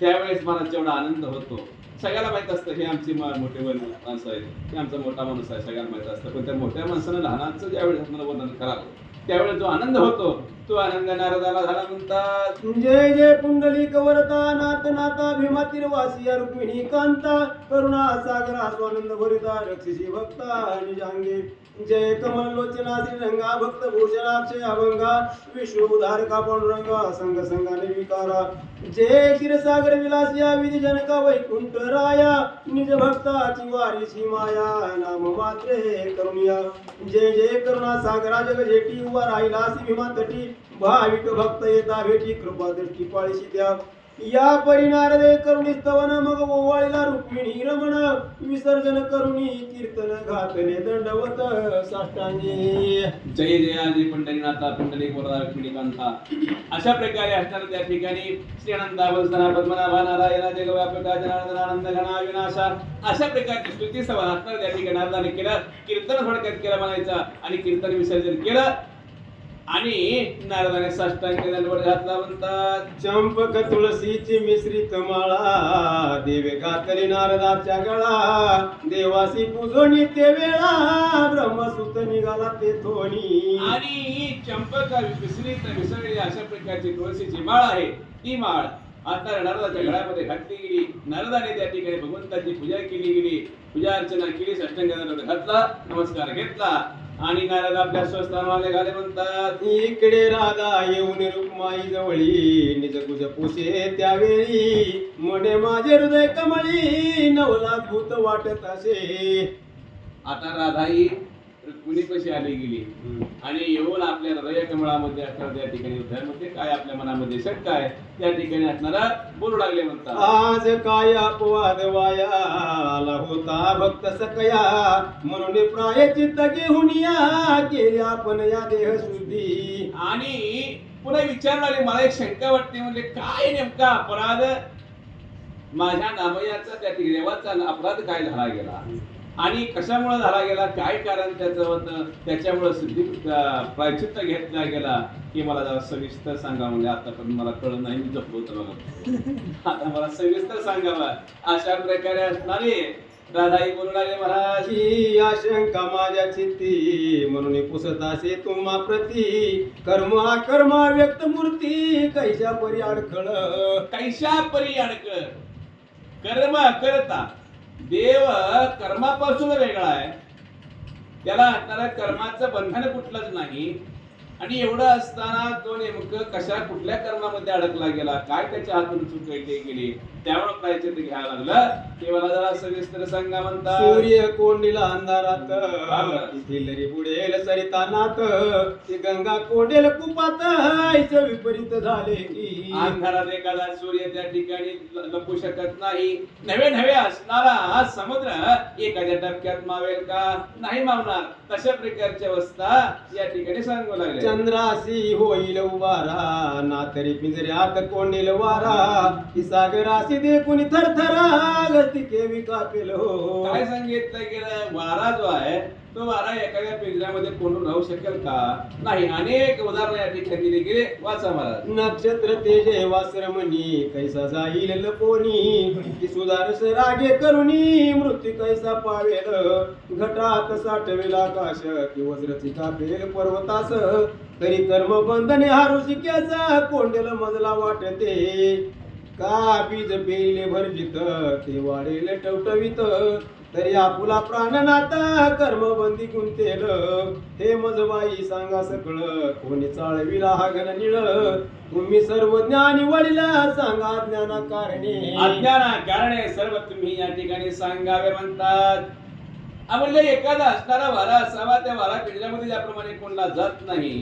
त्यावेळेस मला जेवढा आनंद होतो. सगळ्याला माहित असतं हे आमची मोठे माणसं आहेत, हे आमचा मोठा माणूस आहे, सगळ्यांना माहित असतं. पण त्या मोठ्या माणसानं लहानाचं ज्यावेळेस आपल्याला वर्णन करावं त्यावेळेस जो आनंद होतो तो आनंद नारदाला झाला म्हणतात. जय जय पुंडलिक वरता नाथ नाथा भीमातीर वासिया रुक्मिणी कांता करुणा सागरा स्वानंद भरिता रक्षसी भक्ता निजांगे. जय कमल लोचना श्रीरंगा भक्त भूषणाक्षय अभंगा विष्णू उद्धारका पांडुरंगा संग संगा निर्विकारा. जय क्षीरसागर विलासिया विधी जनका वैकुंठ राया निज भक्ताची वारीची माया नाम मात्रे करुणिया. जय जय करुणा सागरा जग जेटी उभा राहिलासी भीमा तटी भाविक भक्त येता भेटी कृपा दृष्टी पाळीशी द्या. या परिनारदे करुणी स्तवन मग ओवाळीला रुक्मिणी रमण विसर्जन करुणी कीर्तन घातले दंडवत साष्टांगी. जय जय आजी पंढरीनाथा पुंडलिक वरदा रुक्मिणी कांता. अशा प्रकारे असणाऱ्या त्या ठिकाणी श्री अनंता वत्सना पद्मनाभा नारायणा जगव्यापका जनार्दन आनंद घना विनाशा अशा प्रकारची स्तुती सभा असणाऱ्या त्या ठिकाणी नारदाने केलं. कीर्तन थोडक्यात केलं म्हणायचं आणि कीर्तन विसर्जन केलं आणि नारदाने साष्टांग दंडवत घातला म्हणतात. चंपक तुळशीची मिश्रित माळा देवे घातली नारदाच्या गळा देवासी पूजोनी ते वेळा ब्रह्मसूत निघाला ते थोणी. आणि चंपक मिसळलेली अशा प्रकारची तुळशीची माळ आहे. ती माळ आता नारदाच्या गळ्यामध्ये घातली गेली. नारदाने त्या ठिकाणी भगवंताची पूजा केली गेली. पूजा अर्चना केली. साष्टांग दंडवत घातला. नमस्कार घेतला आणि नारद आपल्या स्वस्थानाला घाले म्हणतात. इकडे राधा येऊन रुक्माई जवळी निज कुज पुसे त्यावेळी म्हणे माझे हृदय कमळी नवलात भूत वाटत असे. आता राधा ही रुक्मिणीपाशी आली गेली आणि येऊन आपल्या हृदय कमळामध्ये असणाऱ्या त्या ठिकाणी हृदयामध्ये काय आपल्या मनामध्ये शंका आहे त्या ठिकाणी असणारा बोलू लागले म्हणतात. आज काय अपवाद वाया आला होता भक्त सकया म्हणून प्रायचित्त घेऊन या केली आपण या देह शुद्धी. आणि पुन्हा विचारणारे मला एक शंका वाटते म्हणजे काय नेमका अपराध माझ्या नामयाचा त्या देवाचा अपराध काय झाला गेला आणि कशामुळे झाला गेला, काय कारण त्याचं होतं, त्याच्यामुळे सिद्धी प्रायचित्त घेतला गेला की मला जरा सविस्तर सांगा. म्हणजे आतापर्यंत मला कळलं नाही, मी जपलो होतं बघा, आता मला सविस्तर सांगावा. अशा प्रकारे असणारे राधाई बोलू लागले महाराज. ही आशंका माझ्या चित्ती म्हणून पुसत असे तुम्हा प्रती कर्म व्यक्त मूर्ती कैशा परी अडखळ. कैशा परी अडकळ. कर्म करता देव कर्मापासून वेगळा आहे. त्याला असणाऱ्या कर्माचं बंधन कुठलंच नाही. आणि एवढं असताना तो नेमकं कशा कुठल्या कर्मामध्ये अडकला गेला, काय त्याच्या हातून चूक गेली, त्यामुळे प्रायचित्त घ्यायला लागलं ते मला जरा सविस्तर सांगा म्हणतात. सूर्य कोंडीला अंधारात तिलरी बुडेल सरितानाथ ती गंगा कोंडेल कुपात आईचं विपरीत झाले की. अंधारात एखादा सूर्य त्या ठिकाणी लपू शकत नाही. नवे नवे असणारा समुद्र एखाद्या टप्प्यात मावेल का, नाही मावणार. तशा प्रकारची अवस्था या ठिकाणी सांगू लागले. चंद्रासी होईल उभारा ना तरी पिंजऱ्यात कोंडील वारा ती सागरासी देखून थरथरा गती केवी कापेल हो. काय सांगितलं गेलं, वारा जो आहे तो वारा एखाद्या पिंजऱ्यामध्ये कोंडून राहू शकेल का, नाही. अनेक उदाहरणं या ठिकाणी दिली गेले. वाचा महाराज. नक्षत्र तेजे वासरमणी कैसा जाईल लपोनी की सुधारस रागे करुणी मृत्यू कैसा पावेल घटात साठवेल आकाश की वज्रची कापेल पर्वतास तरी कर्म बंधने हारू शिक्याचा कोंडेल मजला वाटते. का बीज पेले भरजित ते वाढेल टवटवीत तरी आपुला प्राणनाथ कर्मबंदी गुंतेल हे मजबाई सांगा सकळ कोणी चाळविला हा घन निळ तुम्ही सर्व ज्ञानी वडील सांगा ज्ञाना कारणे अज्ञाना कारणे सर्व तुम्ही या ठिकाणी सांगावे म्हणतात. म्हणजे एखादा असणारा वारा असावा, त्या वारा पिंजऱ्यामध्ये ज्याप्रमाणे कोणला जात नाही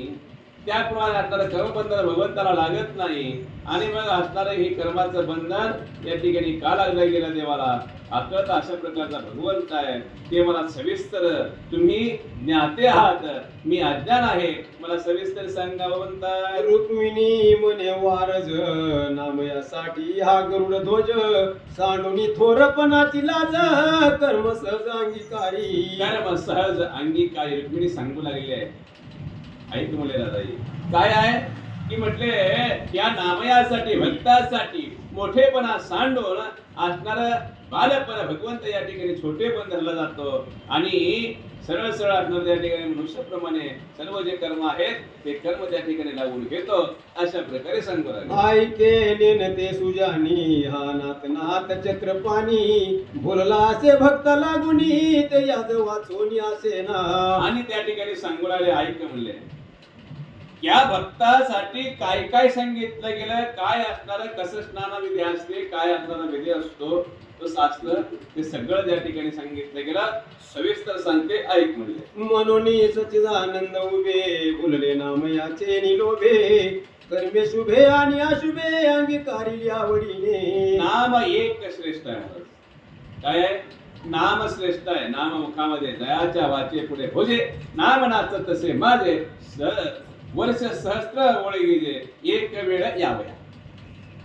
त्याप्रमाणे असणारं कर्मबंधन भगवंताला लागत नाही. आणि मग असणारं हे कर्माचं बंधन या ठिकाणी का लागलं गेलं देवाला? अकळत अशा प्रकारचा भगवंत आहे, ते मला सविस्तर तुम्ही ज्ञाते आहात, मी अज्ञान आहे, मला सविस्तर सांगावं म्हणतात. रुक्मिणी म्हणे वारज नाम यासाठी हा गरुड ध्वज सांडुनी थोरपणाची लाज कर्म सहज अंगीकारी कर्म सहज अंगीकारी रुक्मिणी सांगू लागलेली आहे. ऐक मुले दादाई, काय आहे की म्हटले या नामयासाठी भक्तासाठी मोठेपणा सांडून असणार बालपण भगवंत या ठिकाणी छोटेपण धरला जातो आणि सरळ सरळ असणार त्या ठिकाणी मनुष्याप्रमाणे सर्व जे कर्म आहेत ते कर्म त्या ठिकाणी लागून घेतो. अशा प्रकारे सांगू लागले. ऐके नेते सुजानी हा नाथ नाथ चक्रपाणी बोलला असे भक्त लागुनी ते याद वाचोनी असे ना. आणि त्या ठिकाणी सांगू लागले, ऐक म्हणले या भक्तासाठी काय काय सांगितलं गेलं, काय असणारं कसं स्नानविधी असते, काय असणारा विधी असतो, तो शास्त्र ते सगळं त्या ठिकाणी सांगितलं गेलं. सविस्तर सांगते, ऐक म्हणले. म्हणून सच्चिदानंद उभे बोलले नाम याचे निलोभे कर्मे शुभे आणि अशुभे अंगीकारी आवडीने. नाम एक श्रेष्ठ आहे. काय आहे? नाम श्रेष्ठ आहे. नाम मुखामध्ये दयाच्या वाचे पुढे भोजे नाम नाचत तसे माझे वर्ष सहस्त्र ओळे गेले एक वेळ यावया.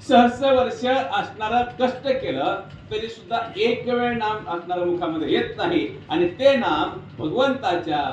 सहस्र वर्ष असणारा कष्ट केलं तरी सुद्धा एक वेळ नाम असणारा मुखामध्ये येत नाही. आणि ते नाम भगवंताच्या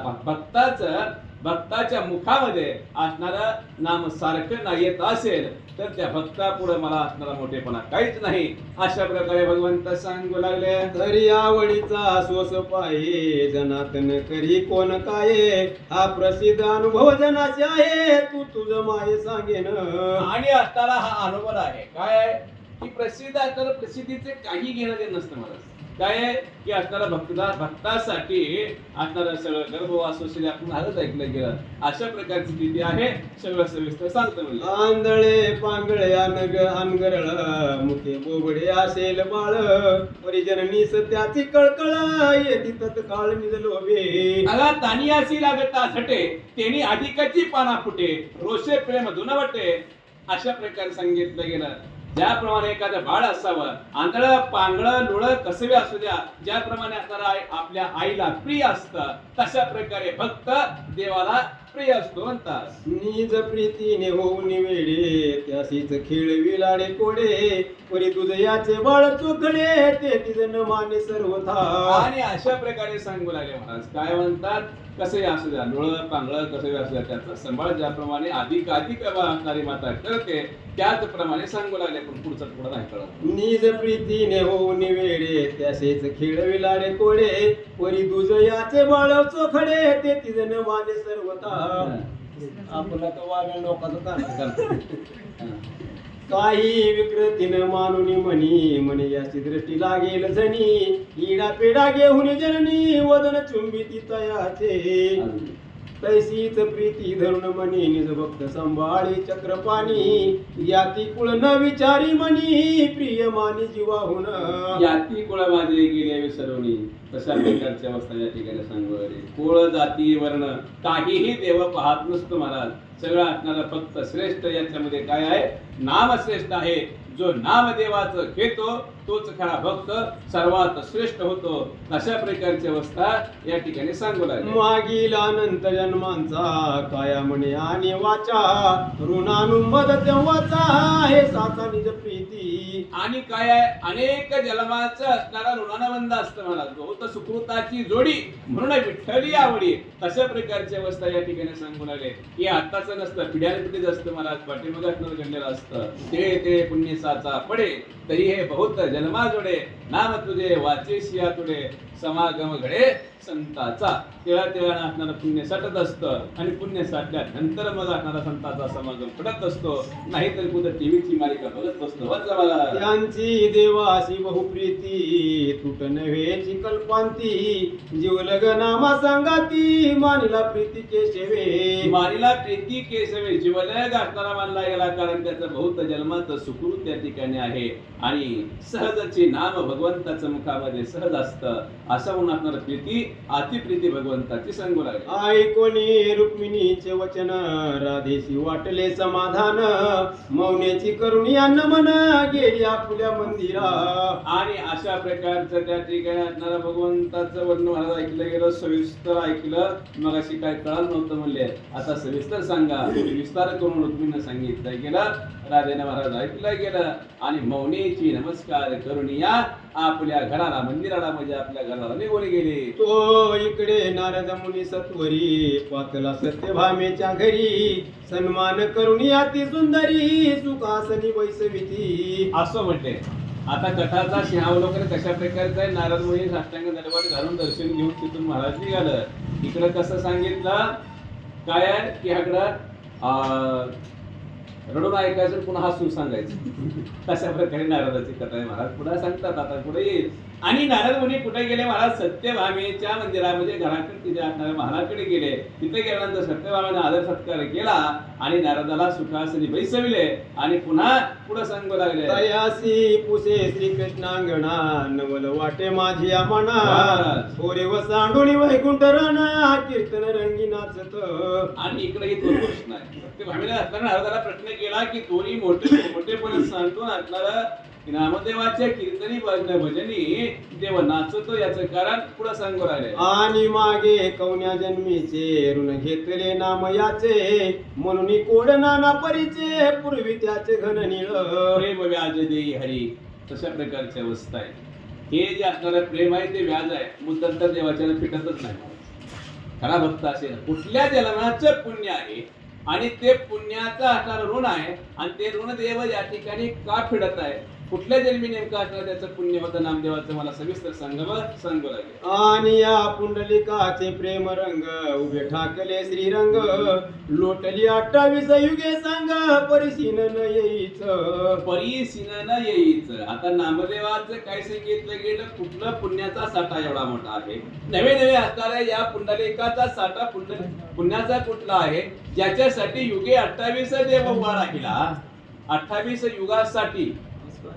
भक्ताच्या मुखामध्ये असणारं नाम सारखं नाही येत असेल तर त्या भक्ता पुढे मला असणारा मोठेपणा काहीच नाही. अशा प्रकारे भगवंत सांगू लागले. तरी आवडीचा सोस पाये जनातन करी कोण काय हा प्रसिद्ध अनुभव जनाचे आहे तू तुझ माये सांगेन. आणि असणारा हा अनुभव आहे काय की प्रसिद्ध असणारा प्रसिद्धीचे काही घेणं देणं नसतं मला. काय आहे की असणारा भक्तासाठी असणारा सगळं गर्भवास वगैरे आपण आजच ऐकलं गेलं. अशा प्रकारची स्थिती आहे. सगळं सविस्तर सांगतो म्हणजे. आंधळे पांगळे अनगरळ मुखे बोबडे असेल बाळ परिजननी सत्याची कळकळ येती तत्काळ निजलोभे. अगा तानी अशी लागता झटे तेनी अधिकाची पाना फुटे रोषे प्रेम धुनवटे. अशा प्रकारे सांगितलं गेलं. ज्याप्रमाणे एखादं बाळ असावं, आंधळ पांगळ लुळ कसबे असू द्या, ज्याप्रमाणे असणारा आपल्या आईला प्रिय असतं तशा प्रकारे भक्त देवाला प्रिय असतो म्हणतात. निज प्रीतीने होऊन वेडे त्यासीच खेळवी लाडे कोडे परी तुझ याचे बाळ चोखडे ते तिज न माने सर्वथा. आणि अशा प्रकारे सांगू लागले महाराज. काय म्हणतात? कसंही असू द्या, लुळ पांगळ कसंही असू द्या, त्याचा सांभाळ ज्याप्रमाणे अधिक असणारी माता करते त्याचप्रमाणे सांगू लागले. पण पुढचा पुढं नाही कळत. निज प्रीतीने होऊन वेडे त्यासेच खेळवी लाडे कोडे परी तुझ याचे बाळ चोखडे ते तिज न माने सर्वथा. आपला तर वागण लोकांचं काम. काही विकृतीनं मानुनी म्हणी याची दृष्टी लागेल जणी इडा पेडा घेऊन जननी वदन चुंबिती तयाचे तैसीच प्रीती धरुण म्हणी निज भक्त संभाळी चक्रपाणी याती कुळ न विचारी म्हणी प्रिय मानी जीवाहून. याती कुळ माझे गेले विसरवणी. तशा प्रकारची अवस्था या ठिकाणी सांगू लागले. कुळ जाती वर्ण काहीही देव पाहत नसतो महाराज. सगळं असणारा फक्त श्रेष्ठ याच्यामध्ये काय आहे? नाम श्रेष्ठ आहे. जो नाम देवाचं घेतो तोच खरा भक्त सर्वात श्रेष्ठ होतो. अशा प्रकारची अवस्था या ठिकाणी सांगू लागली. मागील अनंत जन्मांचा काया म्हणे आणि वाचा ऋणानुमद तेव्हाचा हे साचा निज प्रीती. आणि काय आहे? अनेक जन्माचं असणारा ऋणानुबंध असतं महाराज. बहुत सुकृताची जोडी म्हणून विठ्ठली आवडी. अशा प्रकारची अवस्था या ठिकाणी सांगू लागले. हे आत्ताच नसतं, पिढ्यानपिढीच असतं महाराज. पाठीमागे असणारं घडलेलं असतं. ते पुण्यसाचा पडे तरी हे बहुत जन्मा जोडे नाम तुझे वाचे शिया तुडे समागम घडे संताचा. तेळा तेळानं असणारं पुण्य साठत असतं आणि पुण्य साठल्यानंतर मग असणारा संताचा समागम घडत असतो. नाहीतर कुठं टीव्हीची मालिका बघत बसतो. वाचा मला. त्यांची देवाशी बहुप्रीती तुट नव्हेची कल्पांती जीवलग नामा सांगाती मानिला प्रीती केशवे. मानिला प्रीती केसवे जीवलग असणारा मानला गेला, कारण त्याचं बहुत जन्माचं सुकृत त्या ठिकाणी आहे आणि सहजचे नाम भगवंताचं मुखामध्ये सहज असतं. असं म्हणून असणार प्रीती अतिप्रीती भगवंताची सांगू लागली. ऐकोनी रुक्मिणीचे वचन राधेशी वाटले समाधान मौनेची करुणी नमन गेली आपुल्या मंदिरा. आणि अशा प्रकारचं त्या ठिकाणी असणारा भगवंताचं वर्णन महाराज ऐकलं गेलं, सविस्तर ऐकलं. मग अशी काय कळलं नव्हतं म्हणले, आता सविस्तर सांगा. विस्तार करून रुक्मिणीनं सांगितलं गेलं, राधेनं महाराज ऐकलं गेलं आणि मौनेची नमस्कार करून या आपल्या घराला, मंदिराला म्हणजे आपल्या घराला निघून गेले. तो इकडे नारद मुनी सत्वरी पातला सत्यभामेच्या घरी सन्मान करून अति सुंदरी सुखासनी वैसविती. असं म्हटले. आता कथाचा सिंहावलोकन कशा प्रकारचा आहे. नारद मुनी साष्टांग दंडवत घालून दर्शन घेऊन तिथून महाराज निघालं. इकडं कसं सांगितलं काय आहे की इकडं रडून ऐकायचं पुन्हा हसून सांगायचं. तशा प्रकारे नारदाची कथा आहे. महाराज पुढे सांगतात, आता पुढे येईल. आणि नारद मुनी कुठे गेले महाराज? सत्यभामेच्या मंदिरामध्ये घराकडे तिथे असणाऱ्या महाराजकडे गेले. तिथे गेल्यानंतर सत्यभामेने आदर सत्कार केला आणि नारदाला सुखासनी बैसविले आणि पुन्हा पुढे सांगू लागले. तयासी पुसे श्रीकृष्णांगणा नवल वाटे माझी मना थोरे व सांडोणी वैकुंठ राणा कीर्तन रंगी नाचत. आणि इकडे ही तो प्रश्न आहे. सत्यभामेने असताना नारदाला प्रश्न केला की तोरी मोठेपणे सांडून असणारा नामदेवाच्या कीर्तनी भजनी देव नाचतो, याचं कारण पुढे सांगू राहिले. आणि मागे कवन्या जन्मीचे ऋण घेतले नाम याचे म्हणून कोड नाना परीचे पूर्वी त्याचे घन निळ प्रेम व्याज देई हरी. तशा प्रकारची अवस्था आहे. हे जे असणारं प्रेम आहे ते व्याज आहे, मुद्दंतर देवाच्या फिटतच नाही. खरा भक्त असेल कुठल्या जन्माचं पुण्य आहे आणि ते पुण्याचं असणारं ऋण आहे आणि ते ऋण देव या ठिकाणी का फिरत आहे, कुठल्या जन्मी नेमका असणार त्याचं पुण्य होतं नामदेवाचं मला सविस्तर सांगू लागेल. आणि या पुंडलिकाचे प्रेम रंग उभे ठाकले श्रीरंग लोटली 28 युगे सांग परिसीन न येईच. परिसीन न येईच. आता नामदेवाचं काय सांगितलं गेलं, कुठलं पुण्याचा साठा एवढा मोठा आहे. नवे नवे असणाऱ्या या पुंडलिकाचा साठा पुण्याचा कुठला आहे, ज्याच्यासाठी युगे 28 देव उभा राहिला. 28 युगासाठी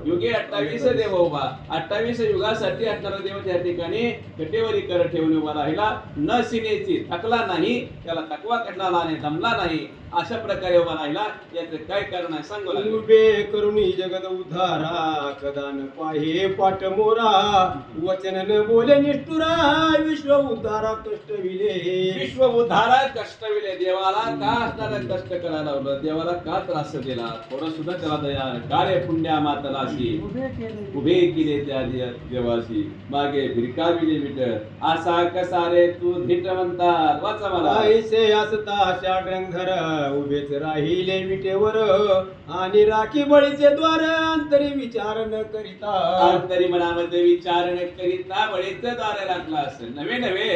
युगे 28 देव उभा, 28 युगासाठी असणारा देव त्या ठिकाणी कटेवरी कर ठेवून उभा राहिला. न सिनेची थकला नाही, त्याला थकवा कटला नाही, दमला नाही, अशा प्रकारे उभा राहिला. याचं काय कारण आहे सांगू लागले. उभे करुणी जगद उद्धारा कदान पाहे पाठ मोरा वचन न बोले निष्ठुरा विश्व उद्धारा कष्ट विले. विश्व उद्धारा कष्ट विले. देवाला का असणारा कष्ट करायला लावलं, देवाला का त्रास दिला, थोडं सुद्धा त्याला दया कार्य पुण्या मातलाशी उभे केले त्या देवाशी मागे भिरकाविले विट असा कसा रे तू धीट म्हणतात. वाचा मला. ऐसे असता शाड्रंगधर उभेच राहिले विटेवर आणि राखी बळीचे द्वार अंतरी विचार न करिता. अंतरी मनामध्ये विचार न करिता बळीच द्वार लागला असेल. नवे नवे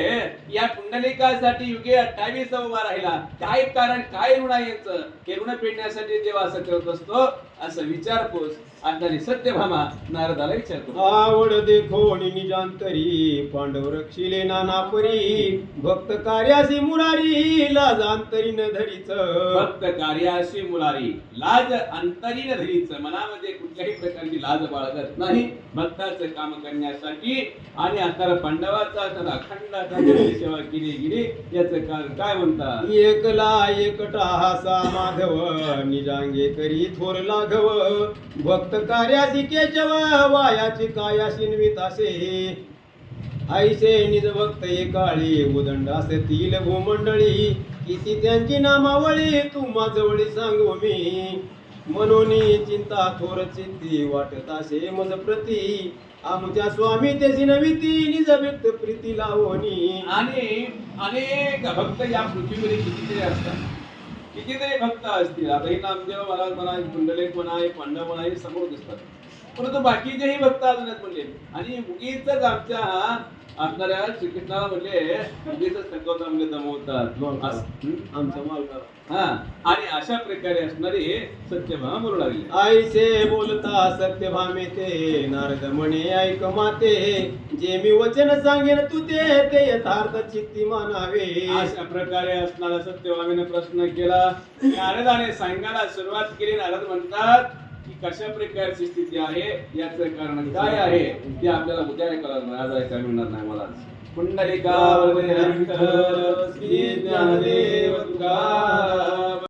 या पुंडलिकासाठी युगे 28 उभा राहिला. काय कारण, काय ऋण आहे याचं? हे ऋण फेडण्यासाठी देव असं करत असतो, असं विचारपूस असणारी सत्यभामा नारदाला विचारतो. आवड देखो निजांतरी पांडव रक्षिले नाना परी भक्त कार्यासी मुरारी लाज अंतरी न धरीच. भक्त कार्याशी मुरारी लाज अंतरी न धरीच. मनामध्ये कुठल्याही प्रकारची लाज बाळगत नाही भक्ताचं काम करण्यासाठी. आणि आता पांडवाचा अखंड सेवा केली गेली. याचं कारण काय म्हणतात. एकला एकटा हासा माधव निजांगे करी थोर लाघव भक्त कार्यासी केशव वायाची कायाशी निमितासे. ऐसे निज भक्त एकाळी उदंड असतील भूमंडळी किती त्यांची नामावळी तुम्हा जवळी सांगू मी. म्हणून चिंता थोर चिंती वाटत असे मज प्रती आमच्या स्वामी तेची नविती निज व्यक्त प्रीती लावणी. आणि अनेक भक्त या पृथ्वीवर कितीतरी असतात, कितीतरी भक्त असतील. आता हे नामदेव महाराज म्हणा, कुंडलेक म्हणा, पांडव म्हणा, हे समोर दिसतात. परंतु बाकीचेही भक्त अजून आहेत म्हणले. आणि उगीच आमच्या असणाऱ्या श्रीकृष्णाला म्हणले उगीच थकवता म्हणजे दमवतात आमच्या मालकाला. हा. आणि अशा प्रकारे असणारे सत्यभामा बोलू लागले. आईसे बोलता सत्यभामे ते नारद म्हणे ऐक माते जे मी वचन सांगेन तू ते यथार्थ चित्ती मानावे. अशा प्रकारे असणारा सत्यभामेने प्रश्न केला. नारदाने सांगायला सुरुवात केली. नारद म्हणतात की कशा प्रकारची स्थिती आहे, याचं कारण काय आहे ते आपल्याला उद्या ऐकायला आज ऐकायला मिळणार नाही मला. पुंडलिका वरदे विठ्ठल श्री ज्ञानदेव तुकाराम.